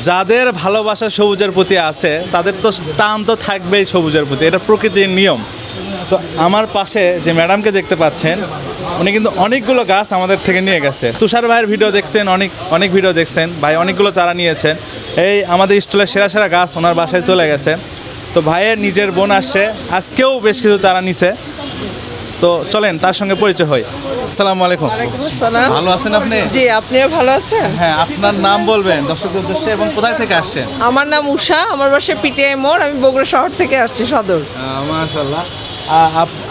যাদের ভালোবাসা সবুজের প্রতি আছে তাদের তো টান তো থাকবেই সবুজের প্রতি, এটা প্রকৃতির নিয়ম। তো আমার পাশে যে ম্যাডামকে দেখতে পাচ্ছেন, উনি কিন্তু অনেকগুলো গাছ আমাদের থেকে নিয়ে গেছে। তুষার ভাইয়ের ভিডিও দেখছেন, অনেক ভিডিও দেখছেন, ভাই অনেকগুলো চারা নিয়েছেন। এই আমাদের স্টলের সেরা সেরা গাছ ওনার বাসায় চলে গেছে। তো ভাইয়ের নিজের বোন আসছে, আজকেও বেশ কিছু চারা নিছে। তো চলেন তার সঙ্গে পরিচয় হই। আসসালামু আলাইকুম। ওয়ালাইকুম আসসালাম। ভালো আছেন আপনি? জি, আপনিও ভালো আছেন? হ্যাঁ, আপনার নাম বলবেন দর্শকদের উদ্দেশ্যে এবং কোথায় থেকে আসছেন? আমার নাম উষা, আমার বাসা পিটিআই মোড়, আমি বগুড়া শহর থেকে আসছি, সদর। মাশাআল্লাহ।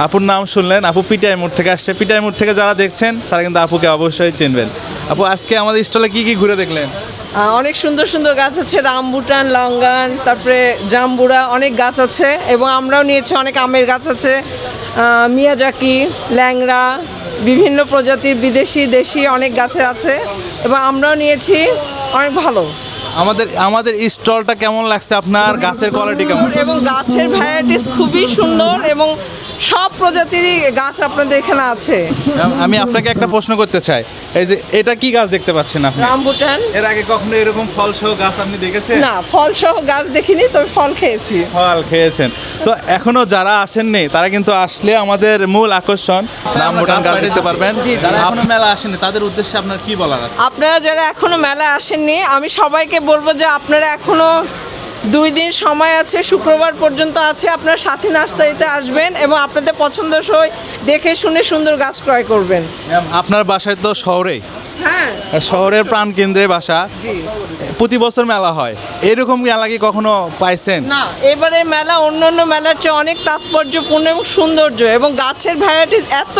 আপুর নাম শুনলেন, আপু পিটিআই মোড় থেকে আসছে। পিটিআই মোড় থেকে যারা দেখছেন তারা কিন্তু আপুকে অবশ্যই চিনবেন। আপু, আজকে আমাদের স্টলে কি কি ঘুরে দেখলেন? অনেক সুন্দর সুন্দর গাছ আছে, রামবুটান, লঙ্গান, তারপরে জাম্বুরা, অনেক গাছ আছে। এবং আমরাও নিয়েছি অনেক আমের গাছ আছে, মিয়াজাকি, ল্যাংড়া, বিভিন্ন প্রজাতির বিদেশি দেশি অনেক গাছে আছে। এবং আমরাও নিয়েছি, অনেক ভালো। আমাদের স্টলটা কেমন লাগছে আপনার? গাছের কোয়ালিটি কেমন? এবং গাছের ভ্যারাইটিস খুবই সুন্দর এবং সব প্রজাতিরই গাছ আপনাদের এখানে আছে। আমি আপনাকে একটা প্রশ্ন করতে চাই, এই যে এটা কি গাছ দেখতে পাচ্ছেন আপনি? রামবুটান। এর আগে কখনো এরকম ফল সহ গাছ আপনি দেখেছেন? না, ফল সহ গাছ দেখিনি, তবে ফল খেয়েছি। ফল খেয়েছেন। তো এখনো যারা আসেননি তারা কিন্তু আসলে আমাদের মূল আকর্ষণ রামবুটান গাছ দেখতে পারবেন। যারা এখনো মেলা আসেনি তাদের উদ্দেশ্যে আপনার কি বলার আছে? আপনারা যারা এখনো মেলায় আসেননি, আমি সবাইকে বলবো যে আপনারা এখনো 2 দিন সময় আছে, শুক্রবার পর্যন্ত আছে। আপনারা সাথী নার্সারিতে আসবেন এবং আপনাদের পছন্দসই দেখে শুনে সুন্দর গাছ ক্রয় করবেন। আপনার বাসায় তো শহরেই, হ্যাঁ, শহরের প্রাণ কেন্দ্রে বাসা, জি। প্রতি বছর মেলা হয়, এরকম মেলা কি কখনো পাইছেন? না, এবারে মেলা অন্য মেলার চেয়ে অনেক তাৎপর্যপূর্ণ এবং সৌন্দর্য, এবং গাছের ভ্যারাইটিস এত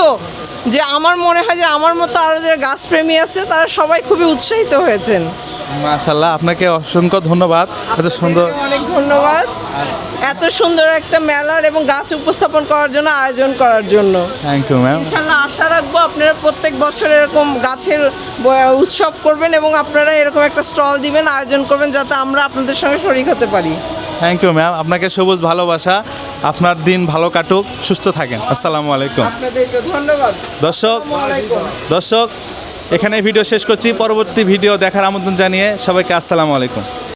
যে আমার মনে হয় যে আমার মতো আরও যারা গাছপ্রেমী আছে তারা সবাই খুবই উৎসাহিত হয়েছেন। মাশাআল্লাহ, আপনাকে অসংখ্য ধন্যবাদ। এত সুন্দর, আপনাদেরকে অনেক ধন্যবাদ এত সুন্দর একটা মেলার এবং গাছ উপস্থাপন করার জন্য, আয়োজন করার জন্য। Thank you ma'am. ইনশাআল্লাহ আশা রাখবো আপনারা প্রত্যেক বছর এরকম গাছের উৎসব করবেন এবং আপনারা এরকম একটা স্টল দিবেন, আয়োজন করবেন, যাতে আমরা আপনাদের সঙ্গে শরীক হতে পারি। থ্যাংক ইউ ম্যাম, আপনাকে সবুজ ভালোবাসা। আপনার দিন ভালো কাটুক, সুস্থ থাকেন। আসসালামু আলাইকুম। আপনাদেরকে ধন্যবাদ। দর্শক, এখানে ভিডিও শেষ করছি। পরবর্তী ভিডিও দেখার আমন্ত্রণ জানিয়ে সবাইকে আসসালামু আলাইকুম।